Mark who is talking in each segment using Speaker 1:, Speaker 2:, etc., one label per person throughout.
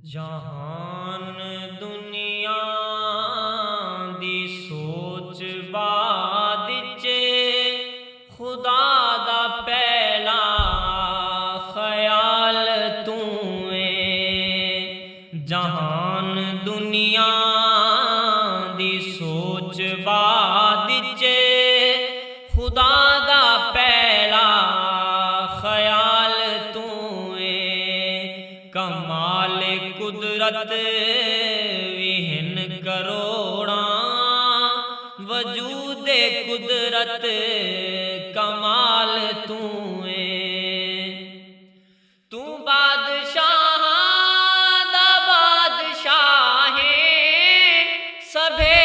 Speaker 1: जहान दुनिया दी सोच बाद चे खुदा दा पहला ख्याल तू है। जहान दुनिया दी सोच बाद चे खुदा दा पहला ख्याल तू है। कमाल कुदरत विहिन करोड़ा वजूद कुदरत कमाल तू है। तू बादशाह दा बादशाह है, सभे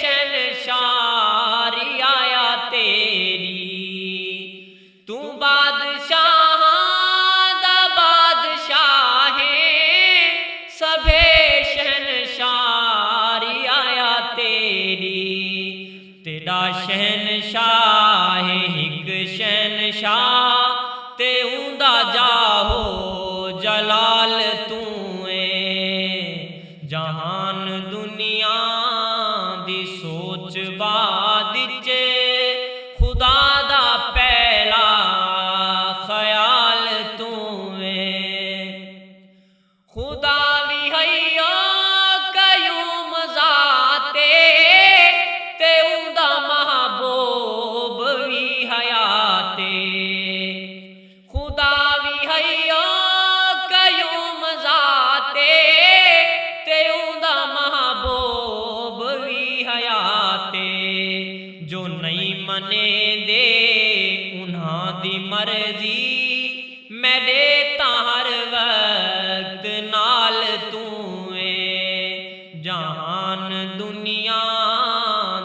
Speaker 1: शहनशाही आया तेरी। तू बादशाह दा बादशाह है, सभे शहनशाही आया तेरी। तेरा शहनशाह हिक शहनशाह ते ऊंदा जाहो जलाल तू है। जहान दुनिया दी सोच बाद चे खुदा दा पहला ख्याल तू है। खुदा भी हैया कयूम ज़ाते ते उंदा महबूब भी हयाते। खुदा भी हैया कयूम ज़ाते ते उंदा महबूब भी हयाते। जो नहीं मने दे उन्हां दी मर्जी मेरे तार वक्त नाल तू है। जहान दुनिया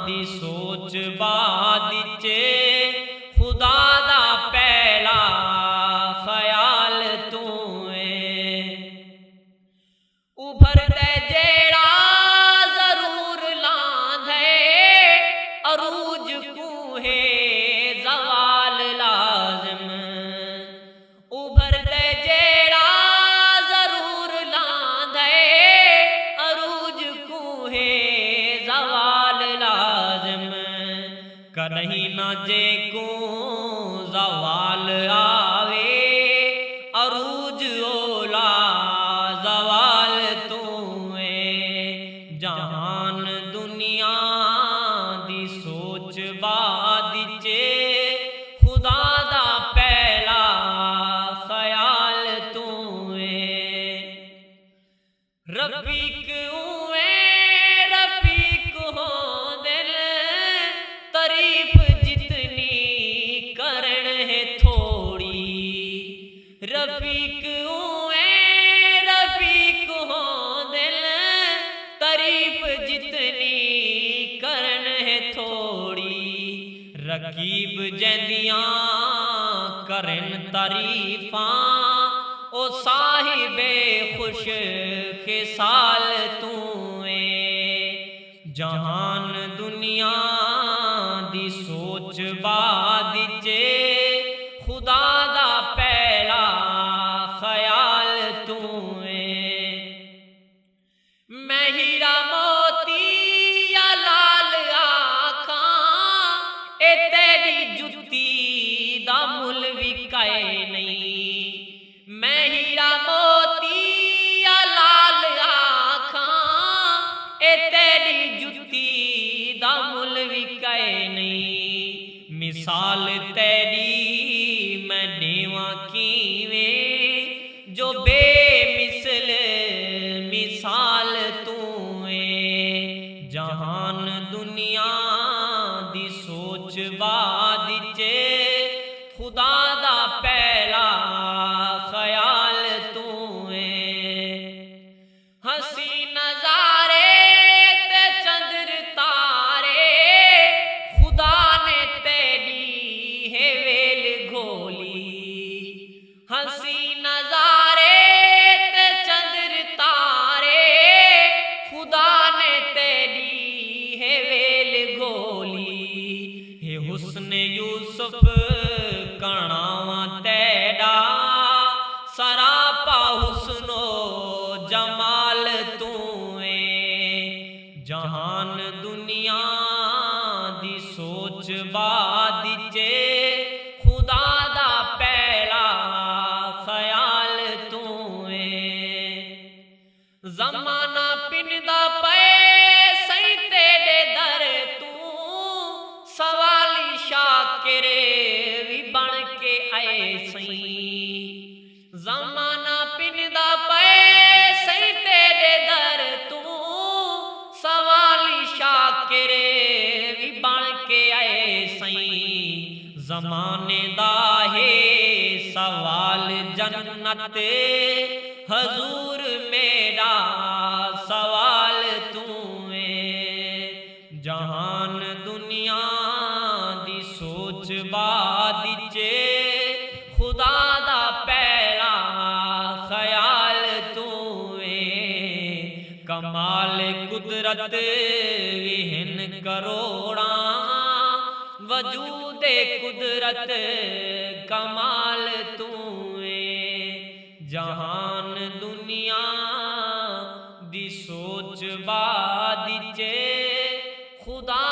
Speaker 1: दी सोच बाद चे खुदा दा पहला ख्याल तू है। उभर दे जेड़ा जरूर लांधे अरूज को है जवाल लाजम। उभर दे जेड़ा जरूर लांधे अरूज को है जवाल लाजम। कहीं ना जे को जवाल आवे अरूज ओला जवाल तू है। जहान दुनिया दी सोच बाद चे खुदा दा पहला ख्याल तू है। रफीक हुए रफीक हो दिल तारीफ जितनी करण है थोड़ी। रफीक हुए रफीक हो दिल तारीफ जितनी करण है थोड़ी। रकीब जैदियां करन तारीफां ओ साहिबे खुश खिसाल तू है। जहान दुनिया दी सोच बाद चे खुदा दा पहला ख्याल तू है। मैं हीरा मोती या लाल आखां ए तेरी जुत्ती दा मुल भी काए नहीं। मैं हीरा मोती या लाल कमाल तू जहान दुनिया दी सोच बाद चे खुदा दा पहला ख्याल तू ज़माना पिंदा पे सही तेरे दर तू सवाली शाकिरे भी बन के आए सही ज़माना पिंदा पे सही तेरे दर तू सवाली शाकिरे भी बन के आए सही ज़माने दा है सवाल जन्नत हजूर मेरा सवाल तू जहान दुनिया दी सोच बाद चे खुदा दा पहला ख्याल तू कमाल कुदरत विहिन करोड़ा वजूद कुदरत कमाल तू जहान दुनिया दी सोच बाद चे खुदा